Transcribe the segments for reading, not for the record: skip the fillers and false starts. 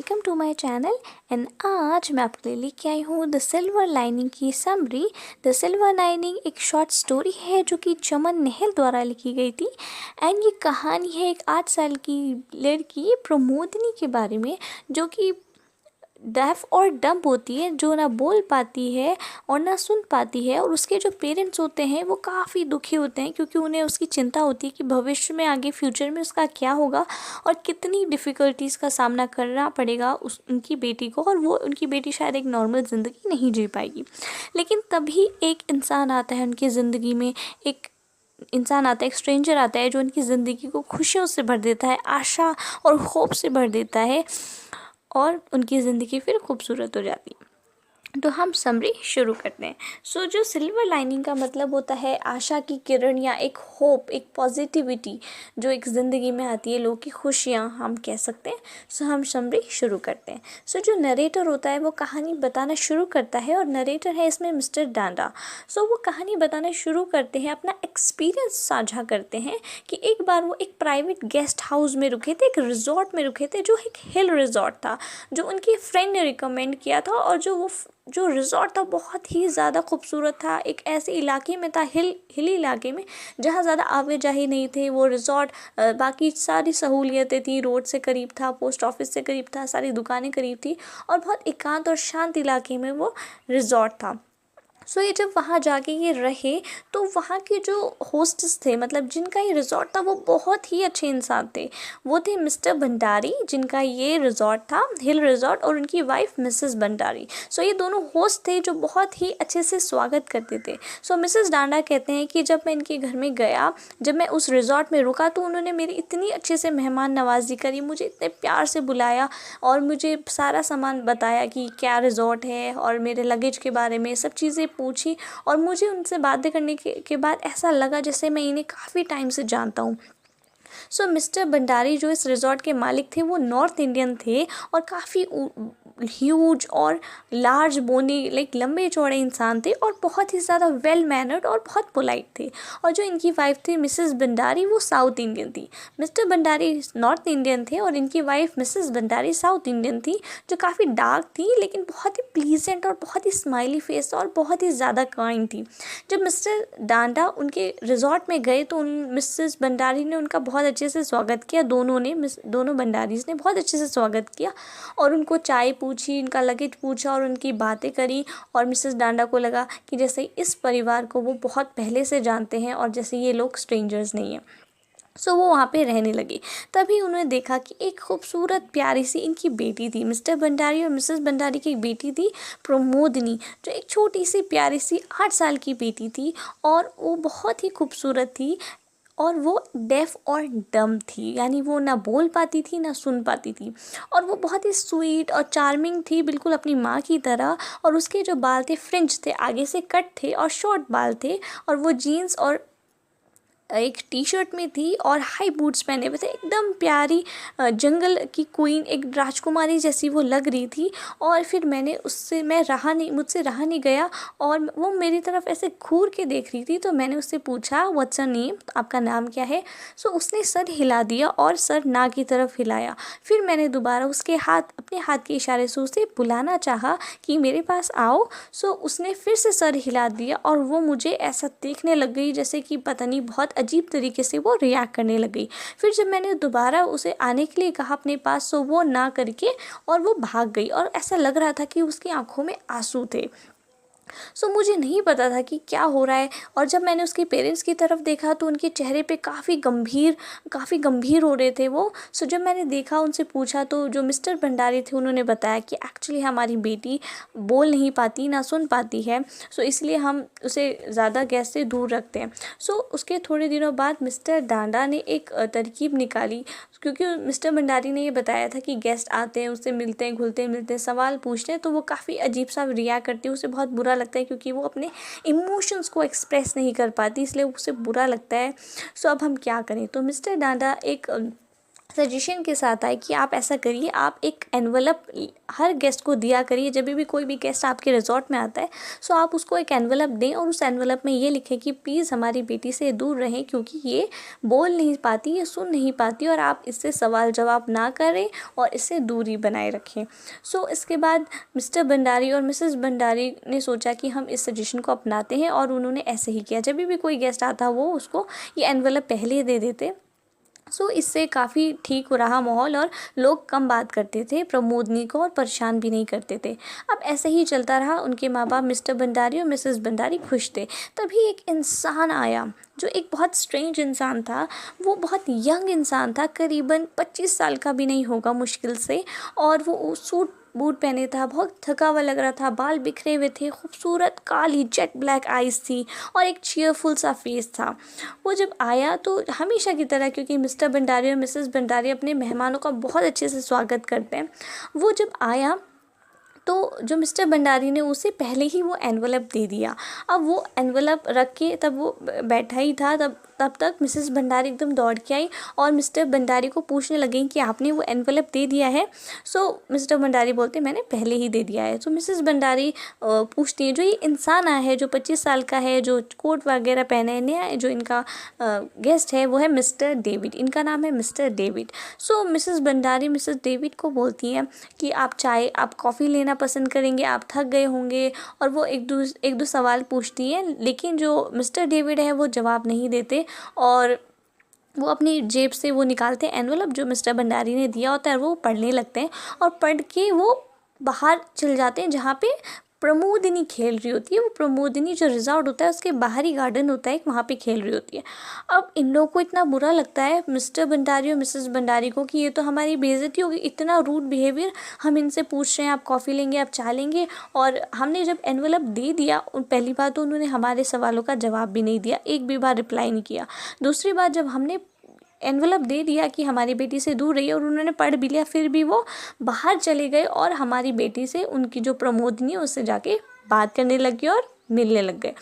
Welcome to my channel. And आज मैं आपके लिए लेके आई हूँ द सिल्वर लाइनिंग की समरी। द सिल्वर लाइनिंग एक शॉर्ट स्टोरी है जो कि चमन नेहल द्वारा लिखी गई थी। एंड ये कहानी है एक 8 साल की लड़की प्रमोदिनी के बारे में, जो कि डेफ और डम्ब होती है, जो ना बोल पाती है और ना सुन पाती है। और उसके जो पेरेंट्स होते हैं वो काफ़ी दुखी होते हैं, क्योंकि उन्हें उसकी चिंता होती है कि भविष्य में आगे फ्यूचर में उसका क्या होगा और कितनी डिफ़िकल्टीज़ का सामना करना पड़ेगा उनकी बेटी को, और वो उनकी बेटी शायद एक नॉर्मल ज़िंदगी नहीं जी पाएगी। लेकिन तभी एक इंसान आता है उनकी ज़िंदगी में, एक इंसान आता है, एक स्ट्रेंजर आता है जो उनकी ज़िंदगी को खुशियों से भर देता है, आशा और होप से भर देता है, और उनकी ज़िंदगी फिर खूबसूरत हो जाती है। तो हम समरी शुरू करते हैं। जो सिल्वर लाइनिंग का मतलब होता है आशा की किरण या एक होप, एक पॉजिटिविटी जो एक ज़िंदगी में आती है, लोगों की खुशियाँ हम कह सकते हैं। हम समरी शुरू करते हैं। जो नरेटर होता है वो कहानी बताना शुरू करता है, और नरेटर है इसमें मिस्टर डांडा। वो कहानी बताना शुरू करते हैं, अपना एक्सपीरियंस साझा करते हैं कि एक बार वो एक प्राइवेट गेस्ट हाउस में रुके थे, एक रिजॉर्ट में रुके थे, जो एक हिल रिजॉर्ट था, जो उनकी फ्रेंड ने रिकमेंड किया था। और जो रिज़ॉर्ट था बहुत ही ज़्यादा खूबसूरत था, एक ऐसे इलाके में था, हिली इलाके में, जहाँ ज़्यादा आवाजाही नहीं थे। वो रिज़ॉर्ट बाकी सारी सहूलियतें थी, रोड से करीब था, पोस्ट ऑफिस से करीब था, सारी दुकानें करीब थी, और बहुत एकांत और शांत इलाके में वो रिज़ॉर्ट था। ये जब वहाँ जाके ये रहे, तो वहाँ के जो होस्टेस थे, मतलब जिनका ये रिज़ॉर्ट था, वो बहुत ही अच्छे इंसान थे। वो थे मिस्टर भंडारी, जिनका ये रिज़ॉर्ट था, हिल रिज़ॉर्ट, और उनकी वाइफ मिसेस भंडारी। ये दोनों होस्ट थे जो बहुत ही अच्छे से स्वागत करते थे। मिसेस डांडा कहते हैं कि जब मैं इनके घर में गया, जब मैं उस रिज़ॉर्ट में रुका, तो उन्होंने मेरी इतनी अच्छे से मेहमान नवाजी करी, मुझे इतने प्यार से बुलाया और मुझे सारा सामान बताया कि क्या रिज़ॉर्ट है, और मेरे लगेज के बारे में सब चीज़ें पूछी। और मुझे उनसे बातें करने के बाद ऐसा लगा जैसे मैं इन्हें काफ़ी टाइम से जानता हूँ। मिस्टर भंडारी जो इस रिज़ॉर्ट के मालिक थे, वो नॉर्थ इंडियन थे और काफ़ी ह्यूज और लार्ज बोनी, लाइक लंबे चौड़े इंसान थे, और बहुत ही ज़्यादा वेल मैनर्ड और बहुत पोलाइट थे। और जो इनकी वाइफ थी मिसेस भंडारी, वो साउथ इंडियन थी। मिस्टर भंडारी नॉर्थ इंडियन थे और इनकी wife Mrs Bhandari south Indian थी, जो काफ़ी डार्क थी, लेकिन बहुत ही प्लीजेंट और बहुत ही स्माइली फेस और बहुत ही ज़्यादा काइंड थी। जब मिस्टर डांडा उनके रिज़ॉर्ट में गए, तो मिसेस भंडारी ने उनका बहुत अच्छे से स्वागत किया। दोनों भंडारीज ने बहुत अच्छे से स्वागत किया, और उनको चाय पूछी, उनका लगेज पूछा, और उनकी बातें करी। और मिसेस डांडा को लगा कि जैसे इस परिवार को वो बहुत पहले से जानते हैं, और जैसे ये लोग स्ट्रेंजर्स नहीं हैं। वो वहाँ पे रहने लगे। तभी उन्होंने देखा कि एक खूबसूरत प्यारी सी इनकी बेटी थी। मिस्टर भंडारी और मिसेस भंडारी की एक बेटी थी, प्रमोदिनी, जो एक छोटी सी प्यारी सी 8 साल की बेटी थी, और वो बहुत ही खूबसूरत थी। और वो डेफ और डम थी, यानी वो ना बोल पाती थी ना सुन पाती थी, और वो बहुत ही स्वीट और चार्मिंग थी, बिल्कुल अपनी माँ की तरह। और उसके जो बाल थे फ्रिंज थे, आगे से कट थे और शॉर्ट बाल थे, और वो जीन्स और एक टी शर्ट में थी और हाई बूट्स पहने हुए थे। एकदम प्यारी जंगल की क्वीन, एक राजकुमारी जैसी वो लग रही थी। और फिर मुझसे रहा नहीं गया, और वो मेरी तरफ ऐसे घूर के देख रही थी। तो मैंने उससे पूछा, व्हाट्स योर नेम, आपका नाम क्या है? उसने सर हिला दिया और सर ना की तरफ हिलाया। फिर मैंने दोबारा अपने हाथ के इशारे से उसे बुलाना चाहा कि मेरे पास आओ। उसने फिर से सर हिला दिया, और वो मुझे ऐसा देखने लग गई जैसे कि पता नहीं बहुत अजीब तरीके से वो रिएक्ट करने लग गई। फिर जब मैंने दोबारा उसे आने के लिए कहा अपने पास, वो ना करके और वो भाग गई, और ऐसा लग रहा था कि उसकी आंखों में आंसू थे। मुझे नहीं पता था कि क्या हो रहा है। और जब मैंने उसके पेरेंट्स की तरफ देखा, तो उनके चेहरे पे काफ़ी गंभीर हो रहे थे वो। जब मैंने देखा, उनसे पूछा, तो जो मिस्टर भंडारी थे उन्होंने बताया कि एक्चुअली हमारी बेटी बोल नहीं पाती, ना सुन पाती है, इसलिए हम उसे ज़्यादा गैस से दूर रखते हैं। उसके थोड़े दिनों बाद मिस्टर डांडा ने एक तरकीब निकाली, क्योंकि मिस्टर भंडारी ने ये बताया था कि गेस्ट आते हैं, उससे मिलते हैं, घुलते मिलते हैं, सवाल पूछते हैं, तो वो काफ़ी अजीब सा रिएक्ट करती है, उसे बहुत बुरा लगता है, क्योंकि वो अपने इमोशंस को एक्सप्रेस नहीं कर पाती, इसलिए उसे बुरा लगता है। अब हम क्या करें? तो मिस्टर डांडा एक सजेशन के साथ आए कि आप ऐसा करिए, आप एक एनवलप हर गेस्ट को दिया करिए। जब भी कोई भी गेस्ट आपके रिजॉर्ट में आता है सो आप उसको एक एनवलप दें और उस एनवलप में ये लिखें कि प्लीज़ हमारी बेटी से दूर रहें क्योंकि ये बोल नहीं पाती, ये सुन नहीं पाती और आप इससे सवाल जवाब ना करें और इससे दूरी बनाए रखें। सो इसके बाद मिस्टर भंडारी और मिसेस भंडारी ने सोचा कि हम इस सजेशन को अपनाते हैं और उन्होंने ऐसे ही किया। जब भी कोई गेस्ट आता वो उसको ये एनवलप पहले ही दे देते। सो इससे काफ़ी ठीक हो रहा माहौल और लोग कम बात करते थे प्रमोदनी को और परेशान भी नहीं करते थे। अब ऐसे ही चलता रहा। उनके माँ बाप मिस्टर भंडारी और मिसेस भंडारी खुश थे। तभी एक इंसान आया जो एक बहुत स्ट्रेंज इंसान था। वो बहुत यंग इंसान था, करीबन 25 साल का भी नहीं होगा मुश्किल से, और वो सूट बूट पहने था, बहुत थका हुआ लग रहा था, बाल बिखरे हुए थे, खूबसूरत काली जेट ब्लैक आइज़ थी और एक चीयरफुल सा फेस था। वो जब आया तो हमेशा की तरह, क्योंकि मिस्टर भंडारी और मिसेस भंडारी अपने मेहमानों का बहुत अच्छे से स्वागत करते हैं, वो जब आया तो जो मिस्टर भंडारी ने उसे पहले ही वो एनवलप दे दिया। अब वो एनवलप रख के तब वो बैठा ही था, तब तक मिसेस भंडारी एकदम दौड़ के आई और मिस्टर भंडारी को पूछने लगी कि आपने वो एनवलप दे दिया है। सो मिस्टर भंडारी बोलते मैंने पहले ही दे दिया है। तो मिसेस भंडारी पूछती है जो ये इंसान आया है जो 25 साल का है, जो कोट वगैरह पहने है, नया जो इनका गेस्ट है वो है मिस्टर डेविड, इनका नाम है मिस्टर डेविड। सो मिसेस भंडारी मिसेस डेविड को बोलती हैं कि आप कॉफ़ी लेना पसंद करेंगे, आप थक गए होंगे, और वो एक दो सवाल पूछती हैं, लेकिन जो मिस्टर डेविड है वो जवाब नहीं देते और वो अपनी जेब से वो निकालते हैं एनवलप जो मिस्टर भंडारी ने दिया होता है, वो पढ़ने लगते हैं और पढ़ के वो बाहर चल जाते हैं जहाँ पे प्रमोदिनी खेल रही होती है। वो प्रमोदिनी जो रिजॉर्ट होता है उसके बाहरी गार्डन होता है वहाँ पे खेल रही होती है। अब इन लोगों को इतना बुरा लगता है मिस्टर भंडारी और मिसेस भंडारी को कि ये तो हमारी बेइज्जती होगी, इतना रूड बिहेवियर, हम इनसे पूछ रहे हैं आप कॉफ़ी लेंगे, आप चाय लेंगे, और हमने जब एनवलप दे दिया पहली बार तो उन्होंने हमारे सवालों का जवाब भी नहीं दिया, एक भी बार रिप्लाई नहीं किया। दूसरी बार जब हमने एनवलप दे दिया कि हमारी बेटी से दूर रही और उन्होंने पढ़ भी लिया, फिर भी वो बाहर चले गए और हमारी बेटी से उनकी जो प्रमोदनी है उससे जाके बात करने लगे और मिलने लग गए,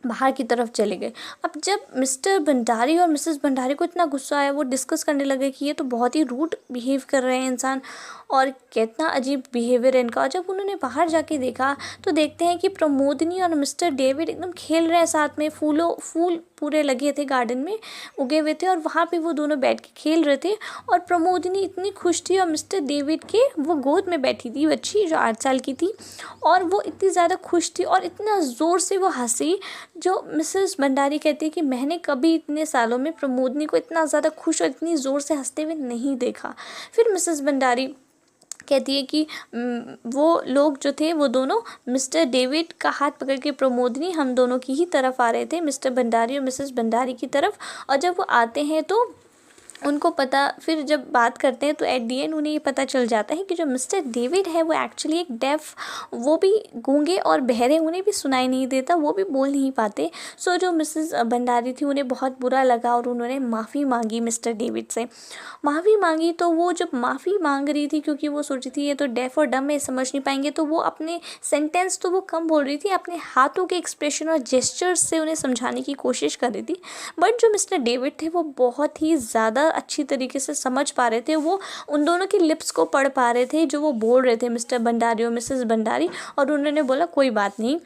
बाहर की तरफ चले गए। अब जब मिस्टर भंडारी और मिसेस भंडारी को इतना गुस्सा आया, वो डिस्कस करने लगे कि ये तो बहुत ही रूड बिहेव कर रहे हैं इंसान और कितना अजीब बिहेवियर है इनका। और जब उन्होंने बाहर जाके देखा तो देखते हैं कि प्रमोदिनी और मिस्टर डेविड एकदम खेल रहे हैं साथ में, फूल पूरे लगे थे गार्डन में उगे हुए थे और वहाँ पे वो दोनों बैठ के खेल रहे थे। और प्रमोदिनी इतनी खुश थी और मिस्टर डेविड के वो गोद में बैठी थी बच्ची जो 8 साल की थी, और वो इतनी ज़्यादा खुश थी और इतना ज़ोर से वो हंसी जो मिसेस भंडारी कहती है कि मैंने कभी इतने सालों में प्रमोदिनी को इतना ज़्यादा खुश और इतनी ज़ोर से हंसते हुए नहीं देखा। फिर मिसेस भंडारी कहती है कि वो लोग जो थे वो दोनों मिस्टर डेविड का हाथ पकड़ के प्रमोदिनी हम दोनों की ही तरफ आ रहे थे, मिस्टर भंडारी और मिसेस भंडारी की तरफ। और जब वो आते हैं तो उनको पता, फिर जब बात करते हैं तो एट दी एंड उन्हें ये पता चल जाता है कि जो मिस्टर डेविड है वो एक्चुअली एक डेफ, वो भी गूंगे और बहरे, उन्हें भी सुनाई नहीं देता, वो भी बोल नहीं पाते। सो जो मिसेस भंडारी थी उन्हें बहुत बुरा लगा और उन्होंने माफ़ी मांगी मिस्टर डेविड से। माफ़ी मांगी तो वो जब माफ़ी मांग रही थी, क्योंकि वो सोच रही थी ये तो डेफ और डम है, समझ नहीं पाएंगे, तो वो अपने सेंटेंस तो वो कम बोल रही थी, अपने हाथों के एक्सप्रेशन और जेस्चर्स से उन्हें समझाने की कोशिश कर रही थी। बट जो मिस्टर डेविड थे वो बहुत ही ज़्यादा अच्छी तरीके से समझ पा रहे थे, वो उन दोनों की लिप्स को पढ़ पा रहे थे जो वो बोल रहे थे मिस्टर भंडारी और मिसेस भंडारी, और उन्होंने बोला कोई बात नहीं,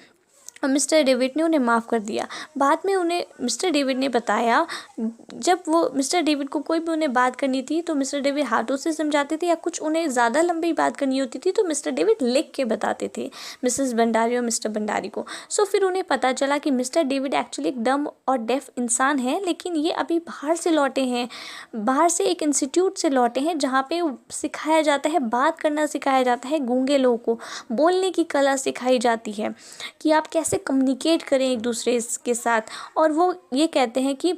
और मिस्टर डेविड ने उन्हें माफ़ कर दिया। बाद में उन्हें मिस्टर डेविड ने बताया, जब वो मिस्टर डेविड को कोई भी उन्हें बात करनी थी तो मिस्टर डेविड हाथों से समझाते थे, या कुछ उन्हें ज़्यादा लंबी बात करनी होती थी तो मिस्टर डेविड लिख के बताते थे मिसेस भंडारी और मिस्टर भंडारी को। सो फिर उन्हें पता चला कि मिस्टर डेविड एक्चुअली एक डम और डेफ इंसान है, लेकिन ये अभी बाहर से लौटे हैं, बाहर से एक इंस्टीट्यूट से लौटे हैं जहाँ पे सिखाया जाता है, बात करना सिखाया जाता है, गूंगे लोगों को बोलने की कला सिखाई जाती है कि आप कैसे कम्युनिकेट करें एक दूसरे के साथ। और वो ये कहते हैं कि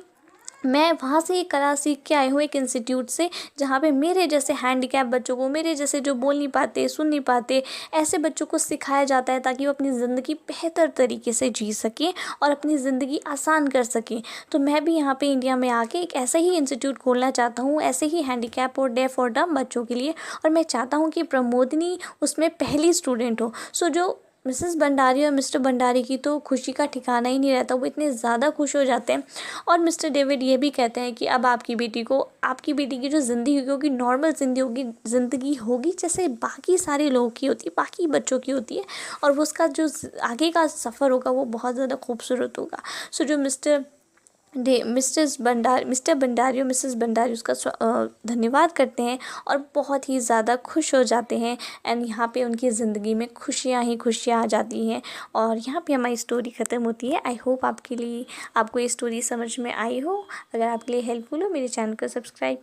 मैं वहाँ से ये कला सीख के आई हूँ एक इंस्टीट्यूट से, जहाँ पे मेरे जैसे हैंडीकैप बच्चों को, मेरे जैसे जो बोल नहीं पाते, सुन नहीं पाते, ऐसे बच्चों को सिखाया जाता है ताकि वो अपनी ज़िंदगी बेहतर तरीके से जी सकें और अपनी ज़िंदगी आसान कर सकें। तो मैं भी यहाँ पे इंडिया में आके एक ऐसा ही इंस्टीट्यूट खोलना चाहता हूँ, ऐसे ही हैंडीकैप और डेफ और डम बच्चों के लिए, और मैं चाहता हूँ कि प्रमोदिनी उसमें पहली स्टूडेंट हो। सो जो मिसेस भंडारी और मिस्टर भंडारी की तो खुशी का ठिकाना ही नहीं रहता, वो इतने ज़्यादा खुश हो जाते हैं। और मिस्टर डेविड ये भी कहते हैं कि अब आपकी बेटी की जो ज़िंदगी होगी नॉर्मल ज़िंदगी होगी जैसे बाकी सारे लोगों की होती है, बाकी बच्चों की होती है, और वो उसका जो आगे का सफ़र होगा वो बहुत ज़्यादा खूबसूरत होगा। सो जो मिस्टर भंडारी और मिसेस भंडारी उसका धन्यवाद करते हैं और बहुत ही ज़्यादा खुश हो जाते हैं। एंड यहाँ पे उनकी ज़िंदगी में खुशियाँ ही खुशियाँ आ जाती हैं और यहाँ पे हमारी स्टोरी ख़त्म होती है। आई होप आपको ये स्टोरी समझ में आई हो। अगर आपके लिए हेल्पफुल हो मेरे चैनल को सब्सक्राइब